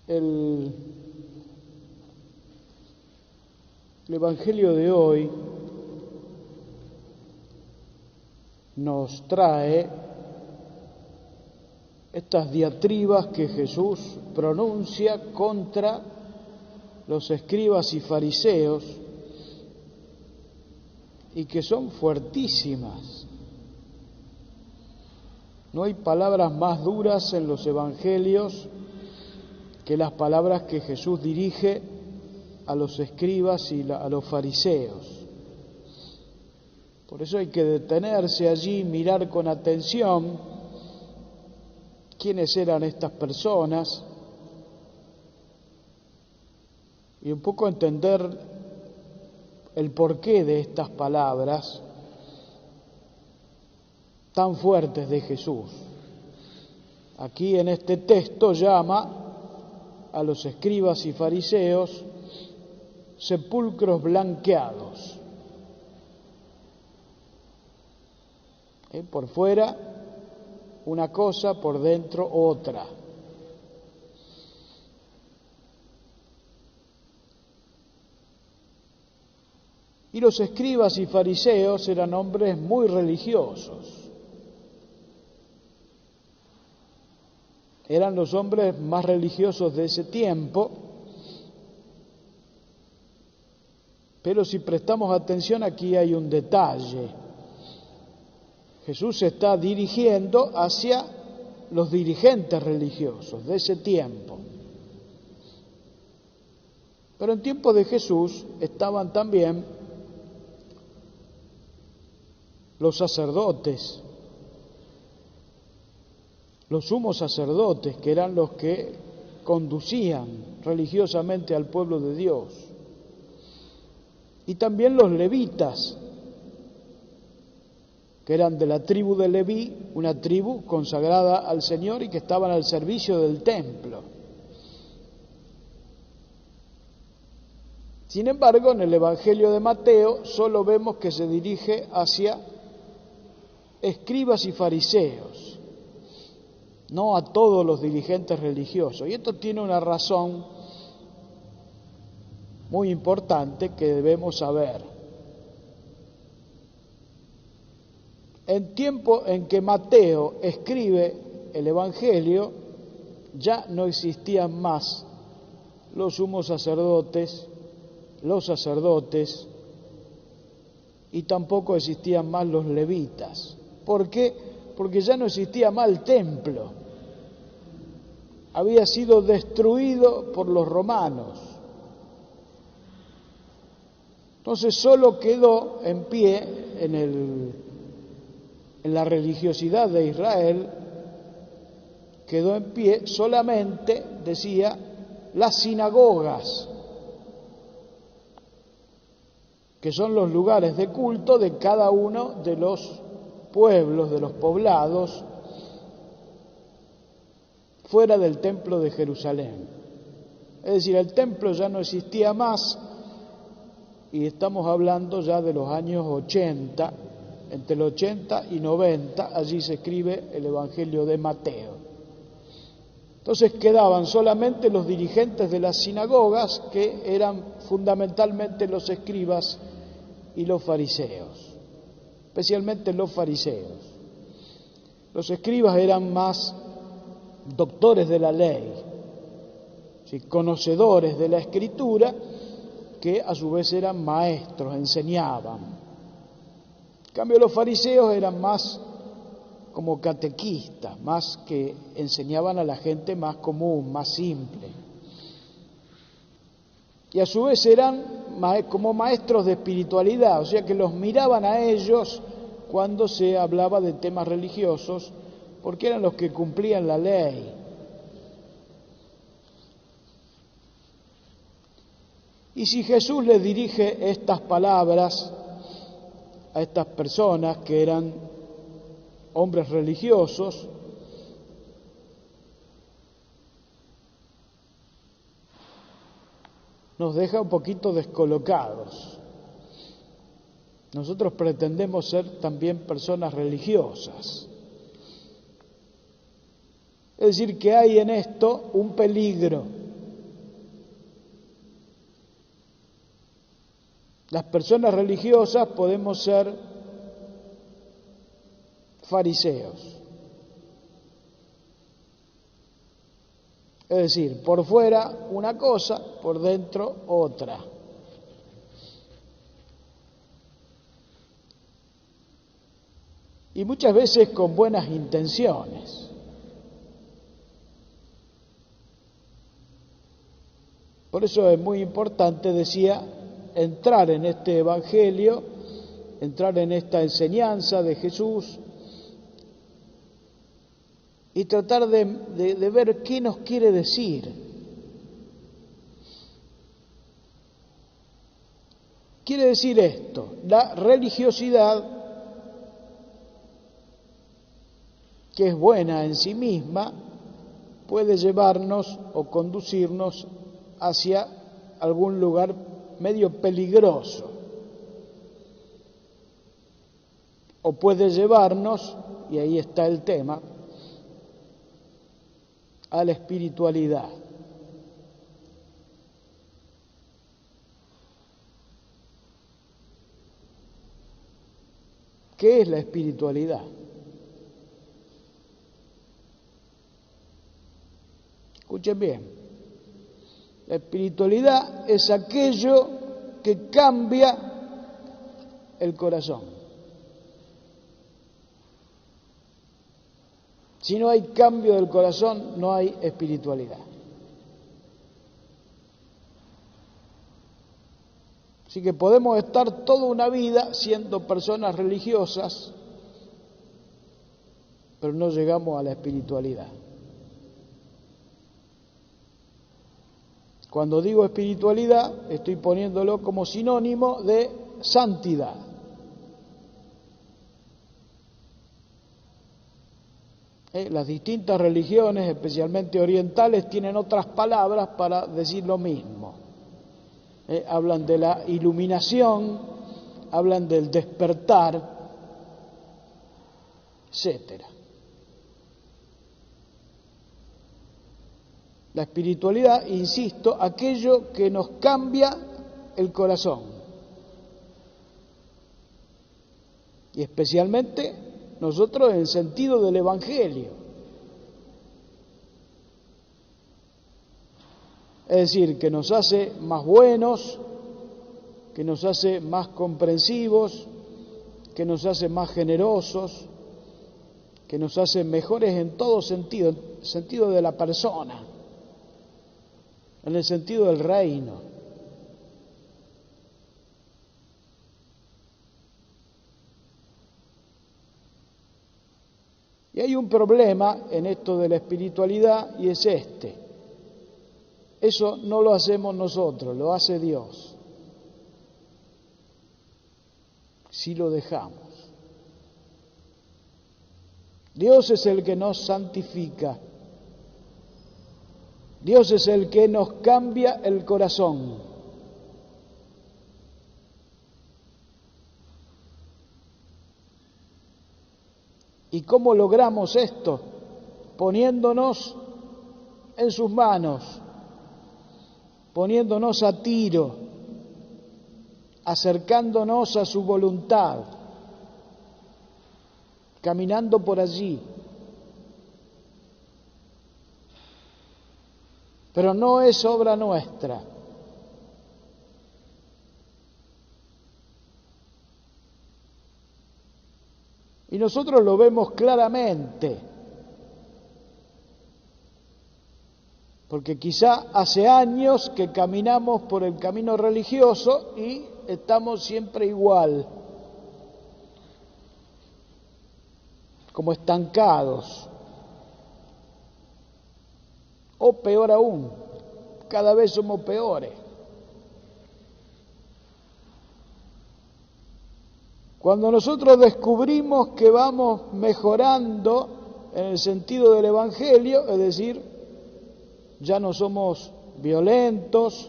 El Evangelio de hoy nos trae estas diatribas que Jesús pronuncia contra los escribas y fariseos y que son fuertísimas. No hay palabras más duras en los evangelios que las palabras que Jesús dirige a los escribas y a los fariseos. Por eso hay que detenerse allí, mirar con atención quiénes eran estas personas y un poco entender el porqué de estas palabras tan fuertes de Jesús. Aquí en este texto llama a los escribas y fariseos sepulcros blanqueados. Por fuera una cosa, por dentro otra. Y los escribas y fariseos eran hombres muy religiosos. Eran los hombres más religiosos de ese tiempo, pero si prestamos atención aquí hay un detalle. Jesús se está dirigiendo hacia los dirigentes religiosos de ese tiempo. Pero en tiempo de Jesús estaban también los sacerdotes, los sumos sacerdotes, que eran los que conducían religiosamente al pueblo de Dios, y también los levitas, que eran de la tribu de Leví, una tribu consagrada al Señor y que estaban al servicio del templo. Sin embargo, en el Evangelio de Mateo solo vemos que se dirige hacia escribas y fariseos, no a todos los dirigentes religiosos. Y esto tiene una razón muy importante que debemos saber. En tiempo en que Mateo escribe el Evangelio, ya no existían más los sumos sacerdotes, los sacerdotes, y tampoco existían más los levitas. ¿Por qué? Porque ya no existía más el templo. Había sido destruido por los romanos. Entonces solo quedó en pie en la religiosidad de Israel, quedó en pie solamente, decía, las sinagogas, que son los lugares de culto de cada uno de los pueblos, de los poblados, fuera del templo de Jerusalén. Es decir, el templo ya no existía más, y estamos hablando ya de los años 80, entre el 80 y 90, allí se escribe el Evangelio de Mateo. Entonces quedaban solamente los dirigentes de las sinagogas, que eran fundamentalmente los escribas y los fariseos, especialmente los fariseos. Los escribas eran más doctores de la ley, ¿sí?, conocedores de la Escritura, que a su vez eran maestros, enseñaban. En cambio, los fariseos eran más como catequistas, más que enseñaban a la gente más común, más simple. Y a su vez eran como maestros de espiritualidad, o sea que los miraban a ellos cuando se hablaba de temas religiosos, porque eran los que cumplían la ley. Y si Jesús le dirige estas palabras a estas personas que eran hombres religiosos, nos deja un poquito descolocados. Nosotros pretendemos ser también personas religiosas. Es decir, que hay en esto un peligro. Las personas religiosas podemos ser fariseos. Es decir, por fuera una cosa, por dentro otra. Y muchas veces con buenas intenciones. Por eso es muy importante, decía, entrar en este Evangelio, entrar en esta enseñanza de Jesús y tratar de ver qué nos quiere decir. Quiere decir esto: la religiosidad, que es buena en sí misma, puede llevarnos o conducirnos hacia algún lugar medio peligroso, o puede llevarnos, y ahí está el tema, a la espiritualidad. ¿Qué es la espiritualidad? Escuchen bien. La espiritualidad es aquello que cambia el corazón. Si no hay cambio del corazón, no hay espiritualidad. Así que podemos estar toda una vida siendo personas religiosas, pero no llegamos a la espiritualidad. Cuando digo espiritualidad, estoy poniéndolo como sinónimo de santidad. Las distintas religiones, especialmente orientales, tienen otras palabras para decir lo mismo. Hablan de la iluminación, hablan del despertar, etcétera. La espiritualidad, insisto, aquello que nos cambia el corazón. Y especialmente nosotros en el sentido del Evangelio. Es decir, que nos hace más buenos, que nos hace más comprensivos, que nos hace más generosos, que nos hace mejores en todo sentido, en el sentido de la persona, en el sentido del reino. Y hay un problema en esto de la espiritualidad y es este. Eso no lo hacemos nosotros, lo hace Dios. Si lo dejamos. Dios es el que nos santifica. Dios es el que nos cambia el corazón. ¿Y cómo logramos esto? Poniéndonos en sus manos, poniéndonos a tiro, acercándonos a su voluntad, caminando por allí. Pero no es obra nuestra. Y nosotros lo vemos claramente, porque quizá hace años que caminamos por el camino religioso y estamos siempre igual, como estancados. O peor aún, cada vez somos peores. Cuando nosotros descubrimos que vamos mejorando en el sentido del Evangelio, es decir, ya no somos violentos,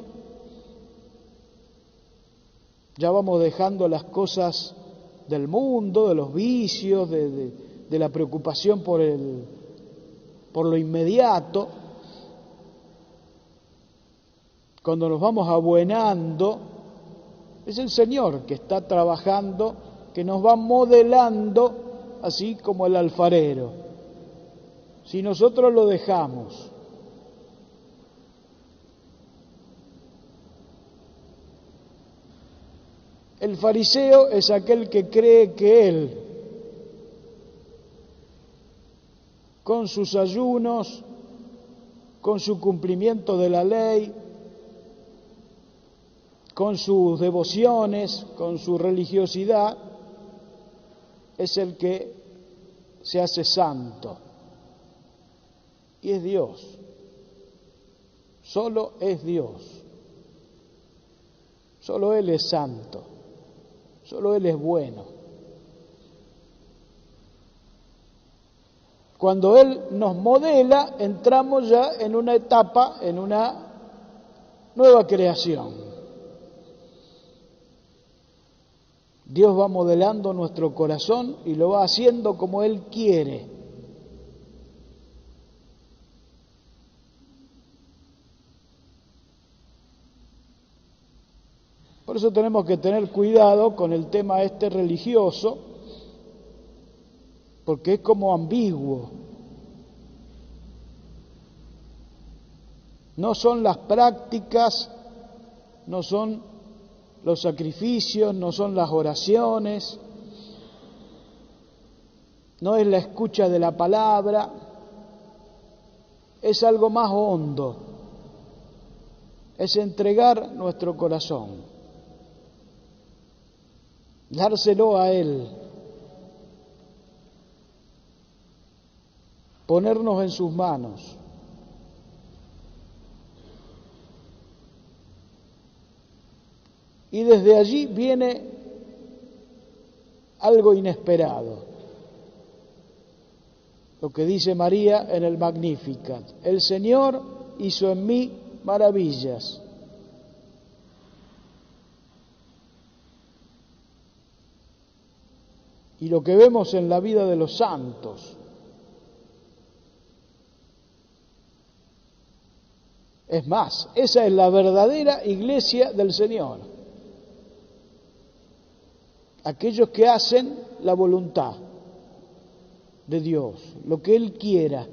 ya vamos dejando las cosas del mundo, de los vicios, de la preocupación por lo inmediato. Cuando nos vamos abuenando, Es el Señor que está trabajando, que nos va modelando, así como el alfarero. Si nosotros lo dejamos. El fariseo es aquel que cree que él, con sus ayunos, con su cumplimiento de la ley, con sus devociones, con su religiosidad, es el que se hace santo. Y es Dios. Solo es Dios. Solo Él es santo. Solo Él es bueno. Cuando Él nos modela, entramos ya en una etapa, en una nueva creación. Dios va modelando nuestro corazón y lo va haciendo como Él quiere. Por eso tenemos que tener cuidado con el tema religioso, porque es como ambiguo. No son las prácticas, no son los sacrificios, no son las oraciones, no es la escucha de la palabra, es algo más hondo, es entregar nuestro corazón, dárselo a Él, ponernos en sus manos. Y desde allí viene algo inesperado. Lo que dice María en el Magnificat: el Señor hizo en mí maravillas. Y lo que vemos en la vida de los santos es más, esa es la verdadera iglesia del Señor. Aquellos que hacen la voluntad de Dios, lo que Él quiera.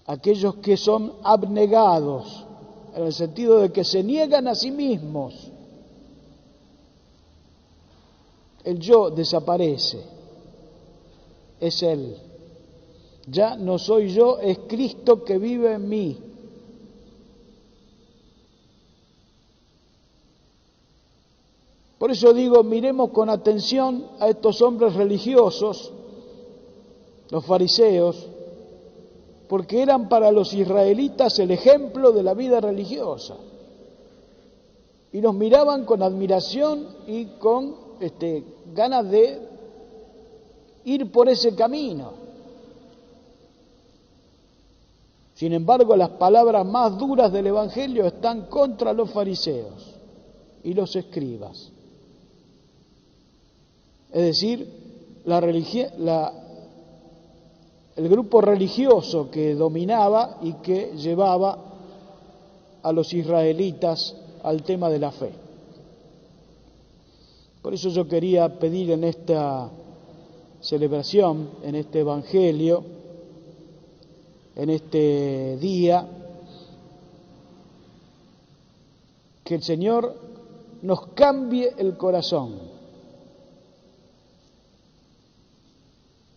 Aquellos que son abnegados, en el sentido de que se niegan a sí mismos. El yo desaparece, es Él. Ya no soy yo, es Cristo que vive en mí. Por eso digo, miremos con atención a estos hombres religiosos, los fariseos, porque eran para los israelitas el ejemplo de la vida religiosa. Y los miraban con admiración y con ganas de ir por ese camino. Sin embargo, las palabras más duras del Evangelio están contra los fariseos y los escribas. Es decir, el grupo religioso que dominaba y que llevaba a los israelitas al tema de la fe. Por eso yo quería pedir en esta celebración, en este Evangelio, en este día, que el Señor nos cambie el corazón,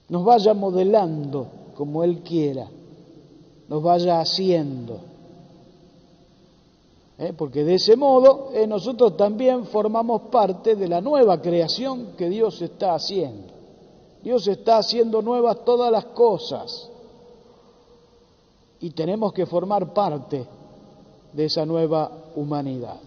nos vaya modelando como Él quiera, nos vaya haciendo. Porque de ese modo nosotros también formamos parte de la nueva creación que Dios está haciendo. Dios está haciendo nuevas todas las cosas y tenemos que formar parte de esa nueva humanidad.